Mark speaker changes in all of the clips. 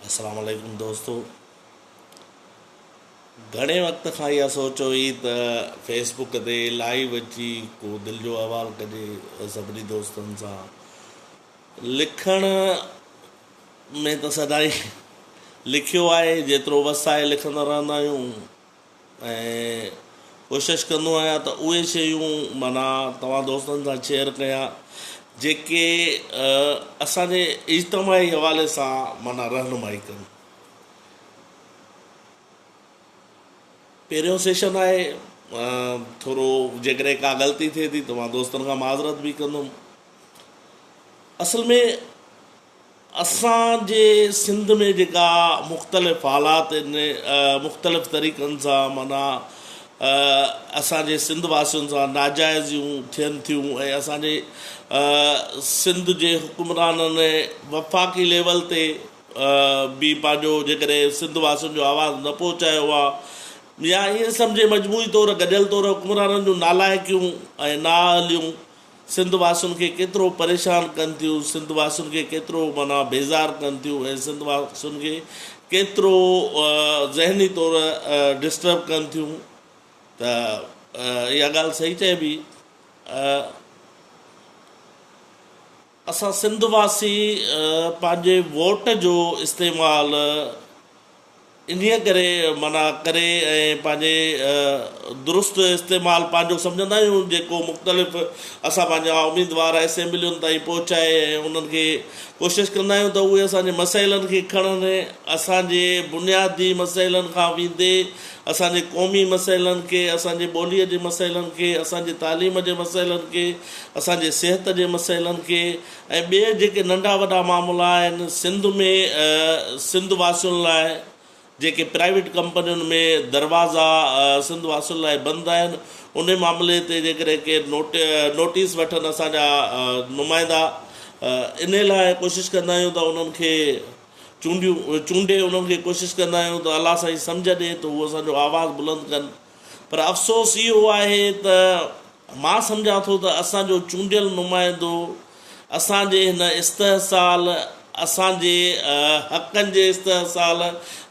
Speaker 1: अस्सलाम वालेकुम दोस्तों। घणे वक़्त खां इहा सोच हुई त फेसबुक ते लाइव अची को दिलि जो अहवालु कजे सभिनी दोस्तनि सां। लिखण में त सदाई लिखियो आहे, जेतिरो वस आहे लिखंदा रहंदा आहियूं ऐं कोशिशि कंदो आहियां त उहे शयूं माना तव्हां दोस्तनि सां शेयर कयां जेके असांजे इज्तमाही हवाले सां माना रहनुमाई कनि। पहिरियों सेशन आहे, थोरो जेकॾहिं का ग़लती थिए थी त मां दोस्तनि खां माज़रत बि कंदुमि। असल में असांजे सिंध में जेका मुख़्तलिफ़ हालात आहिनि, मुख़्तलिफ़ तरीक़नि सां माना असांजे सिंध वासियुनि सां नाजाइज़ियूं थियनि थियूं ऐं असांजे सिंध जे हुकुमराननि वफ़ाक़ी लेवल ते बि पंहिंजो जेकॾहिं सिंध वासियुनि जो आवाज़ु न पहुचायो आहे या ईअं सम्झे मजमूई तौरु गॾियल तौरु हुकुमराननि जूं नालाइकियूं ऐं नाअहलियूं सिंध वासियुनि खे केतिरो परेशान कनि थियूं, सिंध वासियुनि खे केतिरो माना बेज़ार कनि थियूं ऐं सिंध वासियुनि खे केतिरो ज़हनी तौरु डिस्टर्ब कनि थियूं। त इहा ॻाल्हि सही चइबी। असां सिंध वासी पंहिंजे वोट जो इस्तेमालु इन्हीअ करे माना करे ऐं पंहिंजे दुरुस्त इस्तेमालु पंहिंजो सम्झंदा आहियूं जेको मुख़्तलिफ़ असां पंहिंजा उम्मीदवार असेंबलियुनि ताईं पहुचाए ऐं उन्हनि खे कोशिशि कंदा आहियूं त उहे असांजे मसइलनि खे खणनि, असांजे बुनियादी मसइलनि खां वेंदे असांजे क़ौमी मसइलनि खे, असांजे ॿोलीअ जे मसइलनि खे, असांजे तालीम जे मसइलनि खे, असांजे सिहत जे मसइलनि खे ऐं ॿिए जेके नंढा वॾा मामला आहिनि सिंध में सिंध वासियुनि लाइ जेके प्राइवेट कंपनियुनि में दरवाज़ा सिंध वासियुनि लाइ बंदि आहिनि, उन मामले ते जेकॾहिं केरु नोटिस वठनि असांजा नुमाइंदा, इन लाइ कोशिशि कंदा आहियूं त उन्हनि खे चूंडे उन्हनि खे कोशिशि कंदा आहियूं त अलाह साईं सम्झ ॾिए त उहो असांजो आवाज़ु बुलंद कनि। पर अफ़सोस इहो आहे त मां सम्झां थो त असांजो चूंडियल नुमाइंदो असांजे हिन इस्तेहसाल, असांजे हक़नि जे इस्तेहसाल,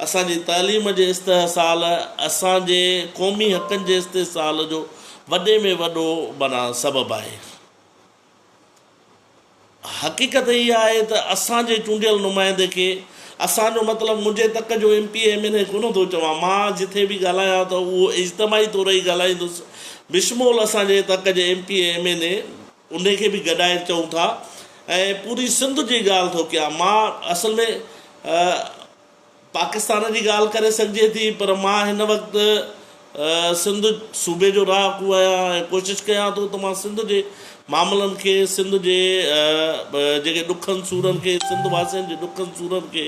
Speaker 1: असांजी तालीम जे इस्तेहसाल, असांजे क़ौमी हक़नि जे इस्तेहसाल जो वॾे में वॾो माना सबबु आहे। हक़ीक़त इहा आहे त असांजे चूंडियल नुमाइंदे खे असांजो मतिलबु मुंहिंजे तक जो MP MLA कोन थो चवां, मां जिथे बि ॻाल्हायां त उहो इज्तमाही तौरु ई ॻाल्हाईंदुसि, बिशमोल असांजे तक जे MP MLA उन खे बि गॾाए चऊं था ऐं पूरी सिंध जी ॻाल्हि थो कयां। मां असल में पाकिस्तान जी ॻाल्हि करे सघिजे थी, पर मां हिन वक़्तु सिंध सूबे जो रहाकू आहियां ऐं कोशिशि कयां थो त मां सिंध जे मामलनि खे, सिंध जे जेके ॾुखनि सूरनि खे, सिंध वासियुनि जे ॾुखनि सूरनि खे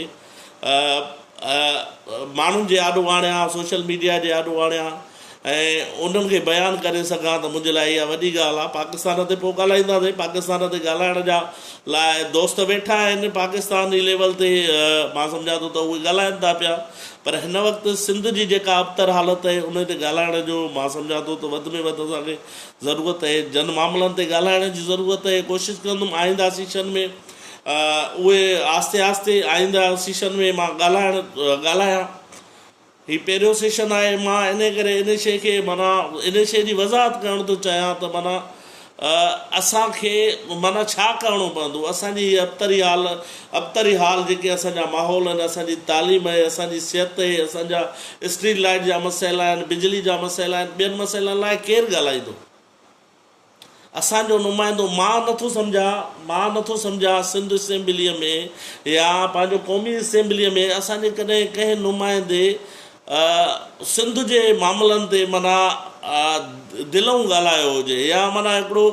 Speaker 1: माण्हुनि जे आॾो आणियां, सोशल मीडिया जे आॾो आणियां ऐं उन्हनि खे बयानु करे सघां त मुंहिंजे लाइ इहा वॾी ॻाल्हि आहे। पाकिस्तान ते पोइ ॻाल्हाईंदासीं, पाकिस्तान ते ॻाल्हाइण जा लाइ दोस्त वेठा आहिनि पाकिस्तानी लेवल ते, मां सम्झां थो त उहे ॻाल्हाइनि था पिया, पर हिन वक़्तु सिंध जी जेका अबतर हालत आहे उन ते ॻाल्हाइण जो मां सम्झां थो त वधि में वधि असांखे ज़रूरत आहे, जन मामलनि ते ॻाल्हाइण जी ज़रूरत आहे। कोशिशि कंदुमि आईंदा सीशन में उहे आहिस्ते आहिस्ते आईंदा सीशन में मां ॻाल्हायां। हीउ पहिरियों सेशन आहे, मां इन करे इन शइ खे माना इन शइ जी वज़ाहत करणु थो चाहियां त माना असांखे माना छा करिणो पवंदो। असांजी अबतरी हाल जेके असांजा माहौल आहिनि, असांजी तालीम आहे, असांजी सिहत आहे, असांजा स्ट्रीट लाइट जा मसइला आहिनि, बिजली जा मसइला आहिनि, ॿियनि मसइलनि लाइ केरु ॻाल्हाईंदो? असांजो नुमाइंदो मां नथो सम्झां सिंध असेंबलीअ में या पंहिंजो क़ौमी असेंबलीअ में असांजे कॾहिं कंहिं नुमाइंदे सिंध जे मामलनि ते माना दिलऊं ॻाल्हायो हुजे या माना हिकिड़ो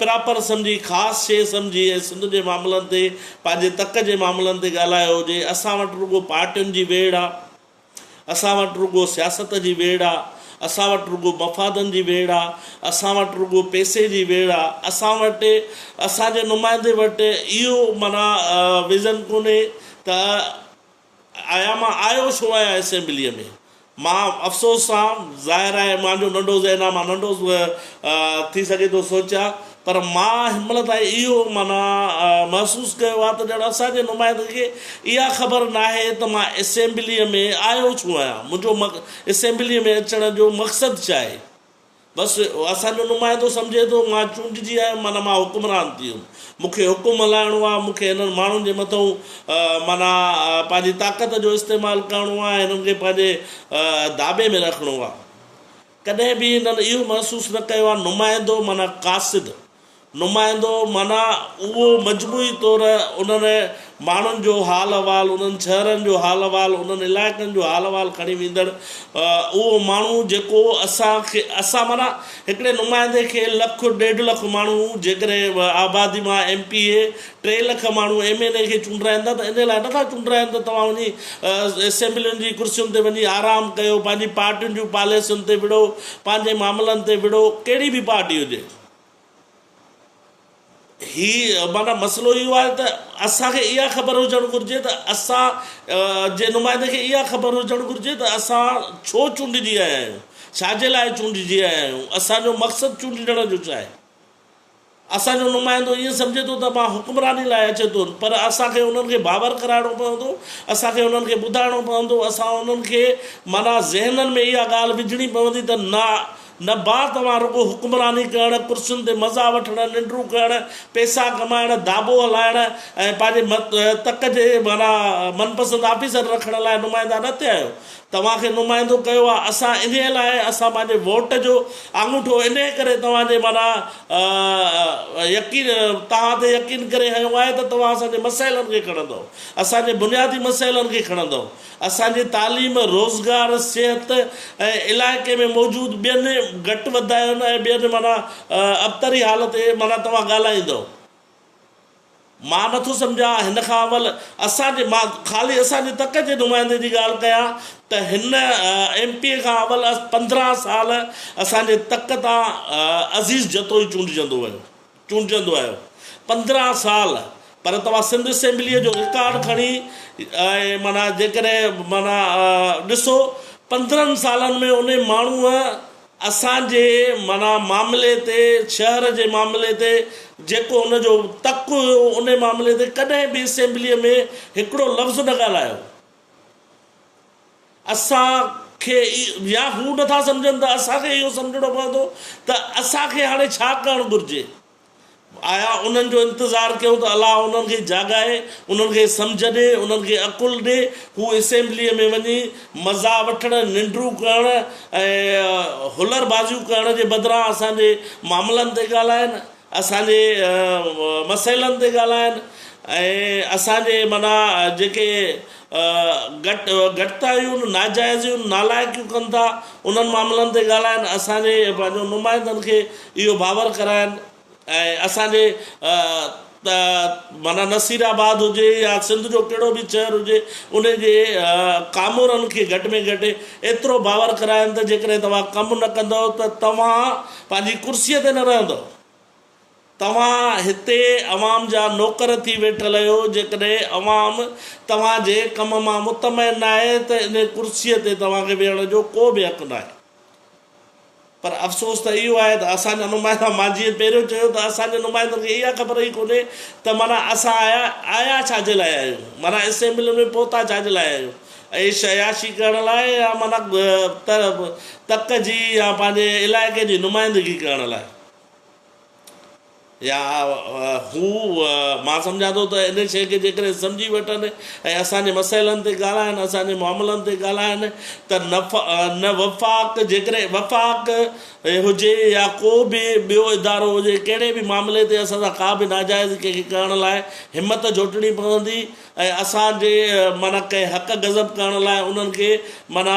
Speaker 1: प्रॉपर सम्झी ख़ासि शइ सम्झी ऐं सिंध जे मामलनि ते, पंहिंजे तक जे मामलनि ते ॻाल्हायो हुजे। असां वटि रुॻो पार्टियुनि जी वेड़ आहे, असां वटि रुॻो सियासत जी वेड़ आहे, असां वटि रुॻो मफ़ादनि जी वेड़ आहे, असां वटि रुॻो पैसे जी वेड़ आहे, असां वटि असांजे नुमाइंदे वटि इहो माना विज़न कोन्हे त मां आयो छो आहियां असेंबलीअ में। मां अफ़सोस सां ज़ाहिर आहे मुंहिंजो नंढो ज़हन आहे, मां नंढो थी सघे थो सोचियां, पर मां हिनमहिल ताईं इहो माना महसूसु कयो आहे त ॼण असांजे नुमाइंदे खे इहा ख़बर नाहे त मां असेंबलीअ में आयो छो आहियां, मुंहिंजो असेंबलीअ में अचण जो मक़सदु छा आहे। बसि असांजो नुमाइंदो सम्झे थो मां चूंडिजी आहियां माना मां हुकुमरान थी वियुमि, मूंखे हुकुम हलाइणो आहे, मूंखे हिननि माण्हुनि जे मथां माना पंहिंजी ताक़त जो इस्तेमालु करिणो आहे, हिननि खे पंहिंजे दाबे में रखिणो आहे। कॾहिं बि हिननि इहो महसूसु न कयो आहे नुमाइंदो माना कासिद, नुमाइंदो माना उहो मजमूई तौरु उन्हनि माण्हुनि जो हाल अहिवाल, उन्हनि शहरनि जो हाल अहिवाल, उन्हनि इलाइक़नि जो हाल अहिवाल खणी वेंदड़ उहो माण्हू जेको असां माना हिकिड़े नुमाइंदे खे 1.5 लख माण्हू जेकॾहिं आबादी मां MP 3 लख माण्हू MLA खे चूंडाईंदा त इन लाइ नथा चूंडाइनि त तव्हां वञी असेंबलियुनि जी कुर्सियुनि ते वञी आराम कयो, पंहिंजी पार्टियुनि जूं पॉलिसियुनि ते विड़ो, पंहिंजे मामलनि ते विड़ो, कहिड़ी बि पार्टी हुजे। माना मसइलो इहो आहे त असांखे इहा ख़बर हुजणु घुरिजे त असां जे नुमाइंदे खे इहा ख़बर हुजणु घुरिजे त असां छो चूंडिजी आया आहियूं, छाजे लाइ चूंडिजी आया आहियूं, असांजो मक़सदु चूंडण जो छा आहे। असांजो नुमाइंदो ईअं सम्झे थो त मां हुकुमरानी लाइ अचे थो, पर असांखे उन्हनि खे बावर कराइणो पवंदो, असांखे उन्हनि खे ॿुधाइणो पवंदो, असां उन्हनि खे माना ज़हननि में इहा ॻाल्हि विझणी पवंदी त न भाउ तव्हां रुॻो हुकुमरानी करणु, कुर्सियुनि ते मज़ा वठणु, निंडूं करणु, पैसा कमाइणु, दाबो हलाइणु ऐं पंहिंजे तक जे माना मनपसंदि ऑफिसर रखण लाइ नुमाइंदा न थिया आहियो। तव्हांखे नुमाइंदो कयो आहे असां इन लाइ, असां पंहिंजे वोट जो आङूठो इन करे तव्हांजे माना तव्हां ते यकीन करे हयो आहे त तव्हां असांजे मसइलनि खे खणंदव, असांजे बुनियादी मसइलनि खे खणंदव, असांजे तालीम, रोज़गार, सिहत ऐं इलाइक़े में मौजूदु ॿियनि घटि वधायुनि ऐं ॿियनि माना अबतरी हालति माना तव्हां ॻाल्हाईंदव। मां नथो सम्झां हिन खां अवल मां ख़ाली असांजे तक जे नुमाइंदे जी ॻाल्हि कयां त हिन MP खां अवल 15 साल असांजे तक तां अज़ीज़ जतोई चूंडजंदो आहियो, 15 साल। पर तव्हां सिंध असेंबलीअ जो रिकॉर्ड खणी ऐं माना जेकॾहिं माना ॾिसो 15 सालनि में उन माण्हूअ असांजे माना मामले ते, शहर जे मामले ते जेको उनजो तक हुयो उन मामले ते कॾहिं बि असेंबलीअ में हिकिड़ो लफ़्ज़ न ॻाल्हायो। असांखे या हू नथा सम्झनि त असांखे इहो सम्झणो पवंदो त असांखे हाणे छा करणु घुरिजे। आया उन्हनि जो इंतज़ारु कयूं त अलाह उन्हनि खे जाॻाए, उन्हनि खे सम्झ ॾे, उन्हनि खे अकुलु ॾे, हू असेंबलीअ में वञी मज़ा वठणु, निंडूं करणु ऐं हुलरबाज़ियूं करण जे बदिरां असांजे मामलनि ते ॻाल्हाइनि, असांजे मसइलनि ते ॻाल्हाइनि ऐं असांजे माना जेके घटितायूं, नाजाइज़ियूं, नालाइकियूं कनि था उन्हनि मामलनि ते ॻाल्हाइनि, असांजे पंहिंजो नुमाइंदनि खे इहो बावर कराइनि ऐं असांजे माना नसीराबाद हुजे या सिंध जो कहिड़ो बि शहर हुजे उन जे कामोरनि खे घटि में घटि एतिरो बावर कराइनि त जेकॾहिं तव्हां कमु न कंदव त तव्हां पंहिंजी कुर्सीअ ते न रहंदव, तव्हां हिते अवाम जा नौकर थी वेठल आहियो। जेकॾहिं अवाम तव्हांजे कम मां मुतमइन न आहे त इन कुर्सीअ ते तव्हांखे वेहण जो को बि हक़ु न आहे। पर अफ़सोस त इहो आहे त असांजा नुमाइंदा, मां जीअं पहिरियों चयो त असांजे नुमाइंदनि खे इहा ख़बर ई कोन्हे त माना असां आया छाजे लाइ आहियूं, माना असेंबली में पहुता छाजे लाइ आहियूं, ऐश अयाशी करण लाइ या माना तक जी या पंहिंजे इलाइक़े जी नुमाइंदगी करण लाइ। या हू मां सम्झां थो त इन शइ खे जेकॾहिं सम्झी वठनि ऐं असांजे मसइलनि ते ॻाल्हाइनि, असांजे मामलनि ते ॻाल्हाइनि त न वफ़ाक़, जेकॾहिं वफ़ाक़ हुजे या को बि ॿियो इदारो हुजे, कहिड़े बि मामले ते असां सां का बि नाजाइज़ कंहिंखे करण लाइ हिमत जोटणी पवंदी ऐं असांजे माना कंहिं हक़ गज़ब करण लाइ उन्हनि खे माना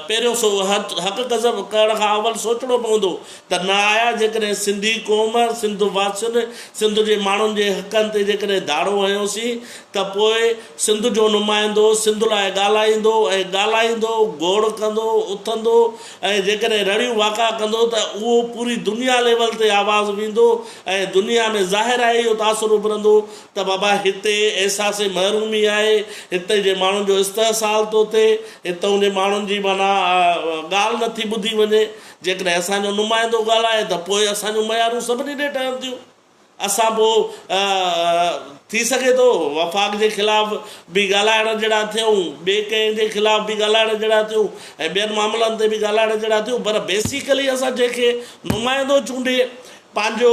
Speaker 1: पहिरियों हक़ गज़ब करण खां अवल सोचणो पवंदो त न आया जेकॾहिं सिंधी क़ौम, सिंध वासियुनि, सिंध जे माण्हुनि जे हक़नि ते जेकॾहिं दाड़ो हयोसीं त पोइ सिंध जो नुमाइंदो सिंध लाइ ॻाल्हाईंदो, घोड़ कंदो, उथंदो ऐं जेकॾहिं रड़ियूं वाका कंदो त उहो पूरी दुनिया लेवल ते आवाज़ु वेंदो ऐं दुनिया में ज़ाहिर आहे इहो तासुर उभरंदो त बाबा हिते अहसास महरूमी आहे, हिते जे माण्हुनि जो इस्तेहसाल थो थिए, हितां जे माण्हुनि जी जी माना ॻाल्हि नथी ॿुधी वञे। जेकॾहिं असांजो नुमाइंदो ॻाल्हाए त पोइ असांजूं मयारूं सभिनी ॾे ठहनि थियूं। असां पोइ थी सघे थो वफ़ाक़ जे ख़िलाफ़ बि ॻाल्हाइण जहिड़ा थियूं, ॿिए कंहिं जे ख़िलाफ़ बि ॻाल्हाइण जहिड़ा थियूं ऐं ॿियनि मामलनि ते बि ॻाल्हाइण जहिड़ा थियूं, पर बेसिकली असां जंहिंखे नुमाइंदो चूंडे, पंहिंजो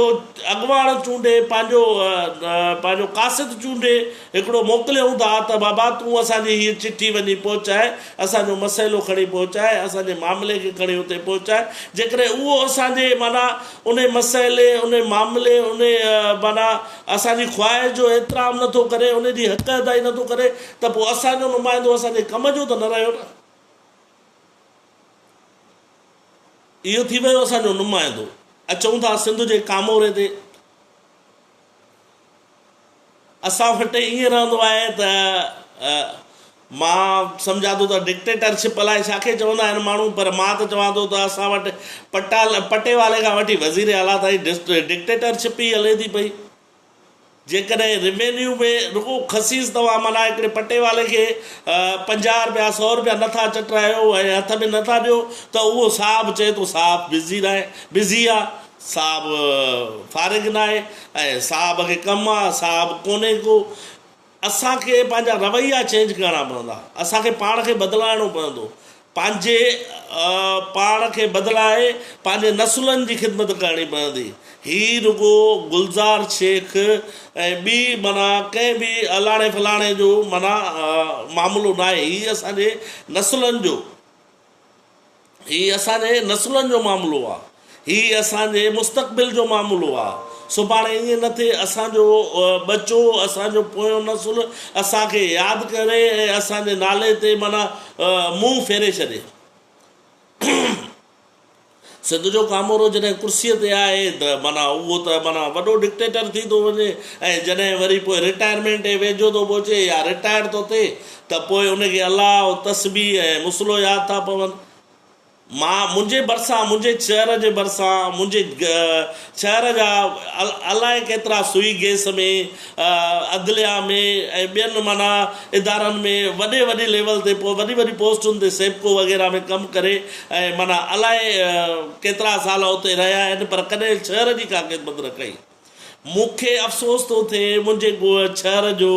Speaker 1: अॻुवाण चूंडे, पंहिंजो कासिद चूंडे हिकिड़ो मोकिलियूं था त बाबा तूं असांजी हीअ चिठी वञी पहुचाए, असांजो मसइलो खणी पहुचाए, असांजे मामले खे खणी हुते पहुचाए। जेकॾहिं उहो असांजे माना उन मसइले, उन मामले, उन माना असांजी ख़्वाहिश जो एतिराम नथो करे, उन जी हक़ अदाई नथो करे, त पोइ असांजो नुमाइंदो असांजे कम जो त न रहियो न। इहो थी वियो असांजो नुमाइंदो। अचूं था सिंध जे कामोरे ते। असां वटि ईअं रहंदो आहे त मां सम्झां थो त डिक्टेटरशिप अलाए छाखे चवंदा आहिनि माण्हू, पर मां त चवां थो त असां वटि पटेवाले खां वठी वज़ीर आला ताईं डिक्टेटरशिप ई हले थी पई। जेकॾहिं रिवेन्यू में रुगो ख़सीस तव्हां माना हिकिड़े पटेवाले खे 50 रुपया 100 रुपया नथा चटायो ऐं हथ में नथा ॾियो त उहो साहब चए थो साहब बिज़ी आहे, साहब फारिग न आहे ऐं साहब खे कमु आहे, साहब कोन्हे को। असांखे पंहिंजा रवैया चेंज करणा पवंदा, असांखे पाण खे बदिलाइणो पवंदो, पंहिंजे पाण खे बदिलाए पंहिंजे नसुलनि जी ख़िदमत करणी पवंदी। ही रुगो गुलज़ार शेख ऐं ॿी माना कंहिं बि अलाणे फलाणे जो माना मामिलो न आहे। हीअ असांजे नसुलनि जो मामिलो आहे, हीअ असांजे मुस्तक़बिल जो मामिलो आहे। सुभाणे ईअं न थिए असांजो बचो, असांजो पोयों नसुल असांखे यादि करे ऐं असांजे नाले ते माना मुंहुं फेरे छॾे। सिंध जो कामोरो जॾहिं कुर्सीअ ते आहे त माना उहो त माना वॾो डिक्टेटर थी थो वञे, ऐं जॾहिं वरी पोइ रिटायरमेंट ते वेझो थो पहुचे या रिटायर थो थिए त पोइ उनखे अलाह तस्बीह ऐं मुसलो यादि था पवनि। मुंहिंजे भरिसां, मुंहिंजे शहर जे भरिसां, मुंहिंजे शहर जा अलाए केतिरा सुई गैस में, अदलिया में ऐं ॿियनि माना इदारनि में वॾे लेवल ते वॾी पोस्टुनि ते सेप्को वग़ैरह में कमु करे ऐं माना अलाए केतिरा साल उते रहिया आहिनि, पर कॾहिं शहर जी का ख़िदमत न कई। मूंखे अफ़सोस थो थिए मुंहिंजे शहर जो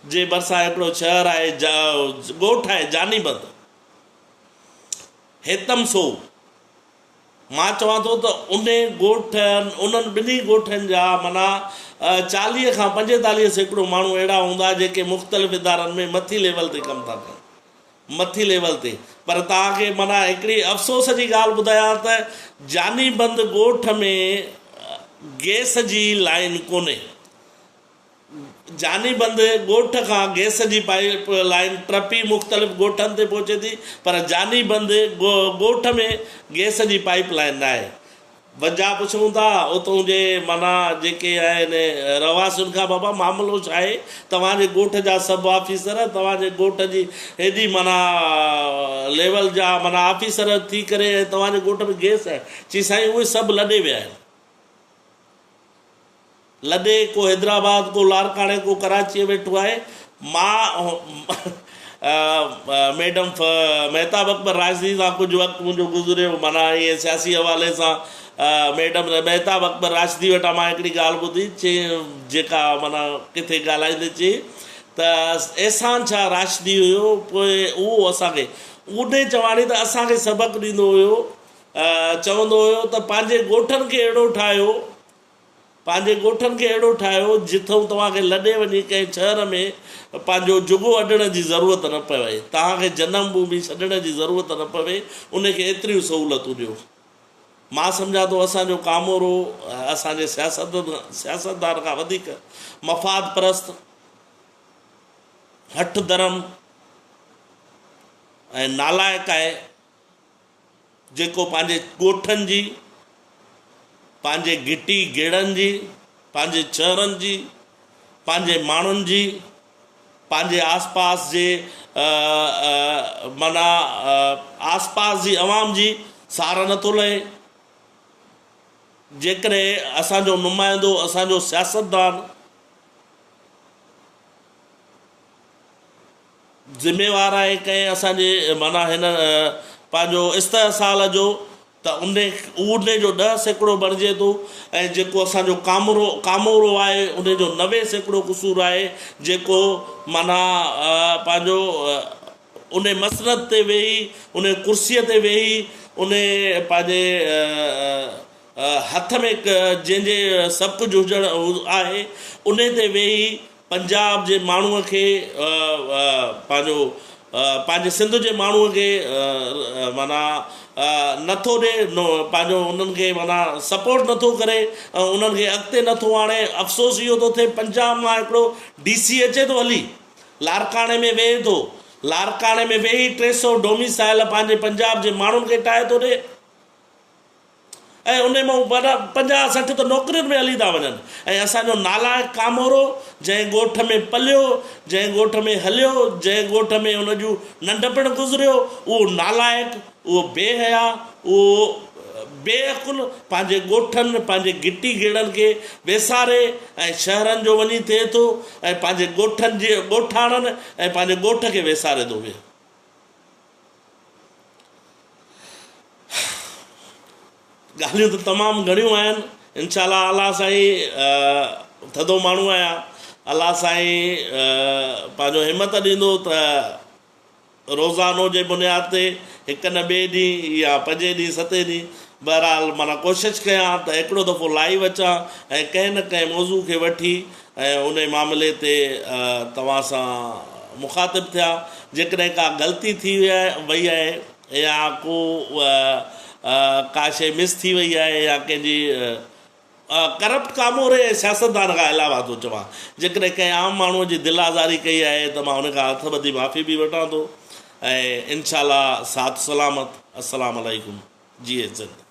Speaker 1: जे भरिसां हिकिड़ो शहरु आहे, ॻोठु आहे जानीबंद, हेतमसो। मां चवां थो त उन्हनि ॿिन्ही ॻोठनि जा माना 40 खां 45 सैकड़ो माण्हू अहिड़ा हूंदा जेके मुख़्तलिफ़ इदारनि में मथी लेवल ते कमु था कनि, मथी लेवल ते। पर तव्हांखे माना हिकिड़ी अफ़सोस जी ॻाल्हि ॿुधायां त जानीबंद ॻोठ में गैस जी लाइन कोन्हे। जानीबंद ॻोठ खां गैस जी पाइप लाइन टपी मुख़्तलिफ़ ॻोठनि ते पहुचे थी, पर जानीबंद ॻोठ में गैस जी पाइप लाइन न आहे। वजह पुछूं था उतां जे माना जेके आहिनि रवासियुनि खां, बाबा मामिलो छा आहे? तव्हांजे ॻोठ जा सभु ऑफिसर, तव्हांजे ॻोठ जी हेॾी माना लेवल जा माना ऑफिसर थी करे तव्हांजे ॻोठ में गैस आहे? चई साईं उहे सभु लॾे विया आहिनि, लॾे, को हैदराबाद, को लारकाणे, को कराची वेठो आहे। मां मैडम महताब अकबर राशदी सां कुझु वक़्तु मुंहिंजो गुज़रियो, माना ईअं सियासी हवाले सां। मैडम महताब अकबर राशदी वटां मां हिकिड़ी ॻाल्हि ॿुधी, जेका माना किथे ॻाल्हाईंदे चई त एहसान छा राशदी हुयो, पोइ उहो असांखे उॾे चवाणी त असांखे सबक़ु ॾींदो हुयो, चवंदो हुयो त पंहिंजे ॻोठनि खे अहिड़ो ठाहियो, पंहिंजे ॻोठनि खे अहिड़ो ठाहियो जिथो तव्हांखे लॾे वञी कंहिं शहर में पंहिंजो जुगो अॾण जी ज़रूरत न पवे, तव्हांखे जनम भूमि छॾण जी ज़रूरत न पवे, उनखे एतिरियूं सहूलियतूं ॾियो। मां सम्झां थो असांजो कामोरो असांजे सियासतदान खां वधीक मफ़ाद परस्त, हठ धर्म ऐं नालाइक़ आहे, जेको पंहिंजे ॻोठनि जी, पंहिंजे घिटी गेड़नि जी, पंहिंजे शहरनि जी, पंहिंजे माण्हुनि जी, पंहिंजे आसपास जे माना आसपास जी अवाम जी सार नथो लहे। जेकॾहिं असांजो नुमाइंदो, असांजो सियासतदान ज़िम्मेवार आहे कंहिं असांजे माना हिन पंहिंजो इस्तेसाल जो त उन जो 10% बणिजे थो ऐं जेको असांजो कामोरो आहे उन जो 90% क़सूरु आहे जेको माना पंहिंजो उन मसनद ते वेही उन कुर्सीअ ते वेही उन पंहिंजे हथ में जंहिंजे सभु कुझु हुजणु आहे उन ते वेही पंजाब जे माण्हूअ खे पंहिंजे सिंध जे माण्हूअ खे माना नथो ॾे पंहिंजो उन्हनि खे माना सपोर्ट नथो करे ऐं उन्हनि खे अॻिते नथो आणे। अफ़सोस इहो थो थिए पंजाब मां हिकिड़ो DC अचे थो हली लारकाणे में वेहे थो, लारकाणे में वेही 300 डोमिसाइल पंहिंजे पंजाब जे माण्हुनि खे ठाहे थो ॾे ऐं उन मां 50-60 त नौकरियुनि में हली था वञनि ऐं असांजो नालाइक़ कामोरो जंहिं ॻोठ में पलियो, जंहिं ॻोठ में हलियो, जंहिं ॻोठ में हुन जूं नंढपण गुज़रियो, उहो नालाइक़, उहो बेहया, उहो बेअकुल पंहिंजे ॻोठनि पंहिंजे गिटी गिड़नि खे वेसारे ऐं शहरनि जो वञी थिए थो ऐं पंहिंजे ॻोठनि जे ॻोठाणनि ऐं पंहिंजे ॻोठ खे वेसारे थो विहे। ॻाल्हियूं त तमामु घणियूं आहिनि। इनशाला अलाह साईं थधो माण्हू आहियां, अलाह साईं पंहिंजो हिमत ॾींदो त रोज़ानो जे बुनियाद ते हिकु न ॿिए ॾींहुं या 5 ॾींहुं 7 ॾींहुं बहरहाल माना कोशिशि कयां त हिकिड़ो दफ़ो लाइव अचां ऐं कंहिं न कंहिं मौज़ू खे वठी ऐं उन मामले ते तव्हां सां मुखातिबु थिया। जेकॾहिं का ग़लती थी वई आहे या को का शइ मिस थी वई आहे या कंहिंजी करप्ट कामोरे ऐं सियासतदान खां अलावा थो चवां, जेकॾहिं कंहिं आम माण्हूअ जी दिलि आज़ारी कई आहे त मां उनखां हथ ॿधी माफ़ी बि वठां थो ऐं इनशाला साथ सलामत। अस्सलाम वालेकुम। जी इज़त।